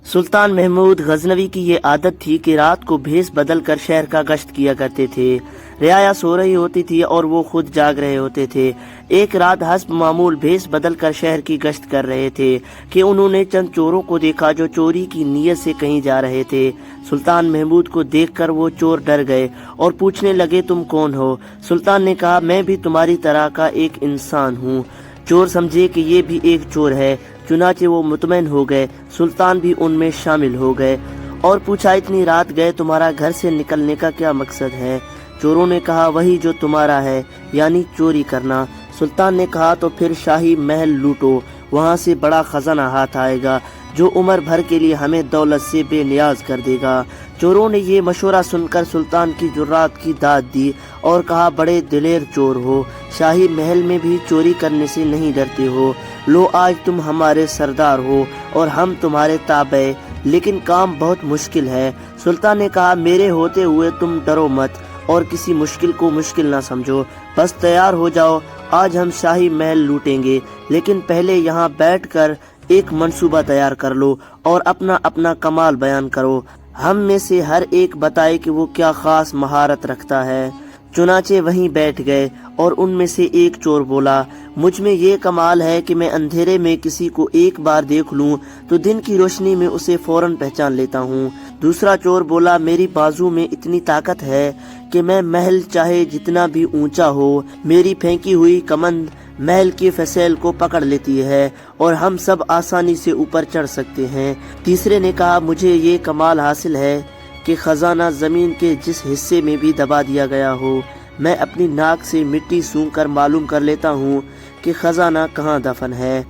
सुल्तान महमूद गजनवी की ये आदत थी कि रात को भेस बदल कर शहर का गश्त किया करते थे। रियाया सो रही होती थी और वो खुद जाग रहे होते थे। एक रात हस्ब मामूल भेस बदल कर शहर की गश्त कर रहे थे कि उन्होंने चंद चोरों को देखा जो चोरी की नीयत से कहीं जा रहे थे। सुल्तान महमूद को देखकर वो चोर डर गए और पूछने लगे, तुम कौन हो? सुल्तान ने कहा, मैं भी तुम्हारी तरह का एक इंसान हूँ। चोर समझे कि ये भी एक चोर है, चुनाचे वो मुतमईन हो गए। सुल्तान भी उनमें शामिल हो गए और पूछा, इतनी रात गए तुम्हारा घर से निकलने का क्या मकसद है? चोरों ने कहा, वही जो तुम्हारा है, यानी चोरी करना। सुल्तान ने कहा, तो फिर शाही महल लूटो, वहाँ से बड़ा खजाना हाथ आएगा जो उम्र भर के लिए हमें दौलत से बेनियाज कर देगा। चोरों ने ये मशवरा सुनकर सुल्तान की जुर्रात की दाद दी और कहा, बड़े दिलेर चोर हो, शाही महल में भी चोरी करने से नहीं डरते हो। लो, आज तुम हमारे सरदार हो और हम तुम्हारे ताबे, लेकिन काम बहुत मुश्किल है। सुल्तान ने कहा, मेरे होते हुए तुम डरो मत और किसी मुश्किल को मुश्किल ना समझो, बस तैयार हो जाओ, आज हम शाही महल लूटेंगे। लेकिन पहले यहाँ बैठकर एक मंसूबा तैयार कर लो और अपना अपना कमाल बयान करो। हम में से हर एक बताए कि वो क्या खास महारत रखता है। चुनाचे वहीं बैठ गए और उनमें से एक चोर बोला, मुझ में ये कमाल है कि मैं अंधेरे में किसी को एक बार देख लूं तो दिन की रोशनी में उसे फौरन पहचान लेता हूँ। दूसरा चोर बोला, मेरी बाजू में इतनी ताकत है कि मैं महल चाहे जितना भी ऊंचा हो, मेरी फेंकी हुई कमंद महल की फसेल को पकड़ लेती है और हम सब आसानी से ऊपर चढ़ सकते हैं। तीसरे ने कहा, मुझे ये कमाल हासिल है कि खजाना जमीन के जिस हिस्से में भी दबा दिया गया हो, मैं अपनी नाक से मिट्टी सूंघकर मालूम कर लेता हूँ कि खजाना कहाँ दफन है।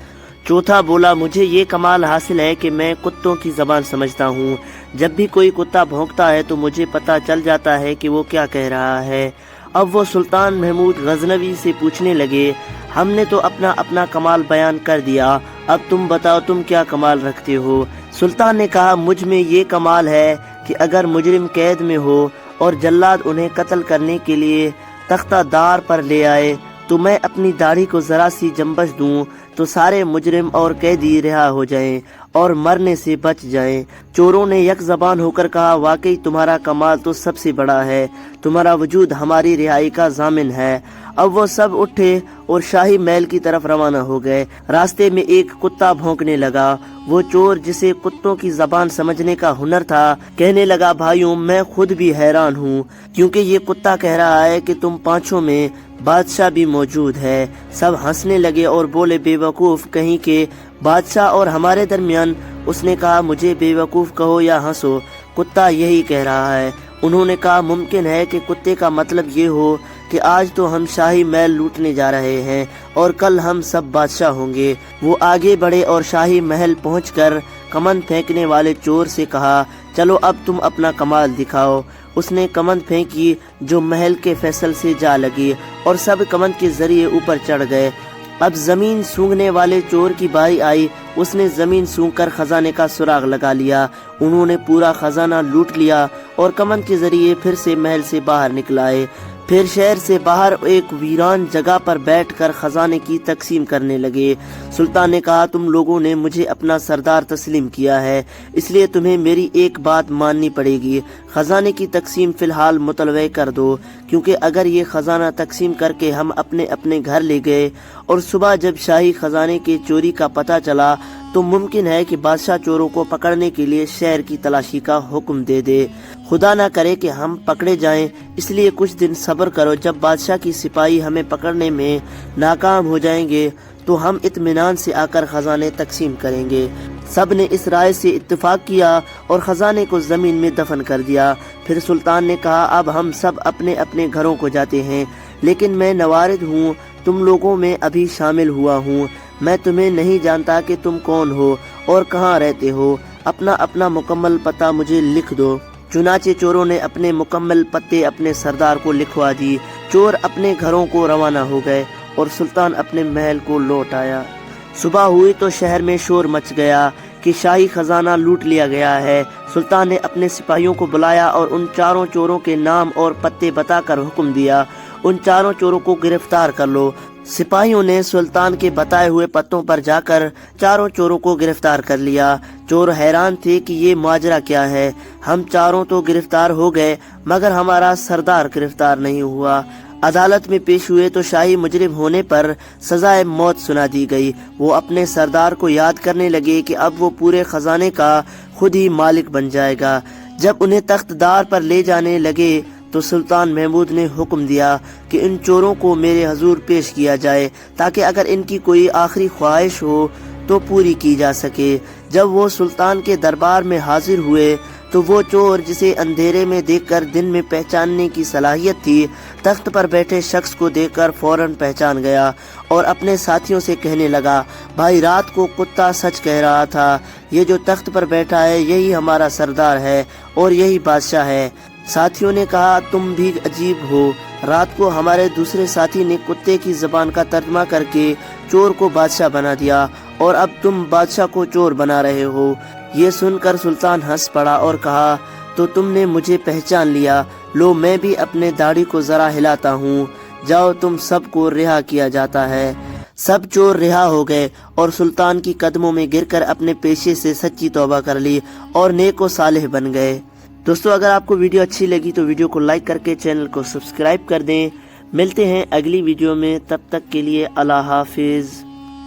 चौथा बोला, मुझे ये कमाल हासिल है कि मैं कुत्तों की जबान समझता हूँ। जब भी कोई कुत्ता भौंकता है तो मुझे पता चल जाता है कि वो क्या कह रहा है। अब वो सुल्तान महमूद गजनवी से पूछने लगे, हमने तो अपना अपना कमाल बयान कर दिया, अब तुम बताओ तुम क्या कमाल रखते हो? सुल्तान ने कहा, मुझ में ये कमाल है कि अगर मुजरिम कैद में हो और जल्लाद उन्हें कत्ल करने के लिए तख्तादार पर ले आए तो मैं अपनी दाढ़ी को जरा सी जंबश दूं तो सारे मुजरिम और कैदी रिहा हो जाएं और मरने से बच जाएं। चोरों ने एक जबान होकर कहा, वाकई तुम्हारा कमाल तो सबसे बड़ा है, तुम्हारा वजूद हमारी रिहाई का जामिन है। अब वो सब उठे और शाही महल की तरफ रवाना हो गए। रास्ते में एक कुत्ता भौंकने लगा। वो चोर, जिसे कुत्तों की जबान समझने का हुनर था, कहने लगा, भाइयों मैं खुद भी हैरान हूँ, क्योंकि ये कुत्ता कह रहा है कि तुम पांचों में बादशाह भी मौजूद है। सब हंसने लगे और बोले, बेवकूफ कहीं के, बादशाह और हमारे दरमियान? उसने कहा, मुझे बेवकूफ कहो या हंसो, कुत्ता यही कह रहा है। उन्होंने कहा, मुमकिन है कि कुत्ते का मतलब ये हो कि आज तो हम शाही महल लूटने जा रहे हैं और कल हम सब बादशाह होंगे। वो आगे बढ़े और शाही महल पहुंचकर कमंद फेंकने वाले चोर से कहा, चलो अब तुम अपना कमाल दिखाओ। उसने कमंद फेंकी जो महल के फैसल से जा लगी और सब कमंद के जरिए ऊपर चढ़ गए। अब जमीन सूंघने वाले चोर की बारी आई। उसने जमीन सूंघकर खजाने का सुराग लगा लिया। उन्होंने पूरा खजाना लूट लिया और कमंद के जरिए फिर से महल से बाहर निकल आए। फिर शहर से बाहर एक वीरान जगह पर बैठकर खजाने की तकसीम करने लगे। सुल्तान ने कहा, तुम लोगों ने मुझे अपना सरदार तस्लीम किया है, इसलिए तुम्हें मेरी एक बात माननी पड़ेगी। खजाने की तकसीम फिलहाल मुतलवे कर दो, क्योंकि अगर ये खजाना तकसीम करके हम अपने अपने घर ले गए और सुबह जब शाही खजाने के चोरी का पता चला तो मुमकिन है कि बादशाह चोरों को पकड़ने के लिए शहर की तलाशी का हुक्म दे दे। खुदा ना करे कि हम पकड़े जाएं, इसलिए कुछ दिन सब्र करो। जब बादशाह की सिपाही हमें पकड़ने में नाकाम हो जाएंगे तो हम इत्मीनान से आकर खजाने तकसीम करेंगे। सब ने इस राय से इत्तेफाक किया और खजाने को जमीन में दफन कर दिया। फिर सुल्तान ने कहा, अब हम सब अपने अपने घरों को जाते हैं, लेकिन मैं नवारिद हूँ, तुम लोगों में अभी शामिल हुआ हूँ। मैं तुम्हें नहीं जानता कि तुम कौन हो और कहाँ रहते हो। अपना अपना मुकम्मल पता मुझे लिख दो। चुनाचे चोरों ने अपने मुकम्मल पते अपने सरदार को लिखवा दी। चोर अपने घरों को रवाना हो गए और सुल्तान अपने महल को लौट आया। सुबह हुई तो शहर में शोर मच गया कि शाही खजाना लूट लिया गया है। सुल्तान ने अपने सिपाहियों को बुलाया और उन चारों चोरों के नाम और पत्ते बताकर हुक्म दिया, उन चारों चोरों को गिरफ्तार कर लो। सिपाहियों ने सुल्तान के बताए हुए पत्तों पर जाकर चारों चोरों को गिरफ्तार कर लिया। चोर हैरान थे कि ये माजरा क्या है, हम चारों तो गिरफ्तार हो गए मगर हमारा सरदार गिरफ्तार नहीं हुआ। अदालत में पेश हुए तो शाही मुजरिम होने पर सजाए मौत सुना दी गई। वो अपने सरदार को याद करने लगे कि अब वो पूरे खजाने का खुद ही मालिक बन जाएगा। जब उन्हें तख्तदार पर ले जाने लगे तो सुल्तान महमूद ने हुक्म दिया कि इन चोरों को मेरे हजूर पेश किया जाए ताकि अगर इनकी कोई आखिरी ख्वाहिश हो तो पूरी की जा सके। जब वो सुल्तान के दरबार में हाजिर हुए तो वो चोर जिसे अंधेरे में देखकर दिन में पहचानने की सलाहियत थी, तख्त पर बैठे शख्स को देखकर फौरन पहचान गया और अपने साथियों से कहने लगा, भाई रात को कुत्ता सच कह रहा था, ये जो तख्त पर बैठा है यही हमारा सरदार है और यही बादशाह है। साथियों ने कहा, तुम भी अजीब हो, रात को हमारे दूसरे साथी ने कुत्ते की जबान का तर्जमा करके चोर को बादशाह बना दिया और अब तुम बादशाह को चोर बना रहे हो। ये सुनकर सुल्तान हंस पड़ा और कहा, तो तुमने मुझे पहचान लिया, लो मैं भी अपने दाढ़ी को जरा हिलाता हूँ, जाओ तुम सबको रिहा किया जाता है। सब चोर रिहा हो गए और सुल्तान की कदमों में गिरकर अपने पेशे से सच्ची तौबा कर ली और नेक व सालेह बन गए। दोस्तों, अगर आपको वीडियो अच्छी लगी तो वीडियो को लाइक करके चैनल को सब्सक्राइब कर दें। मिलते हैं अगली वीडियो में, तब तक के लिए अल्लाह हाफिज।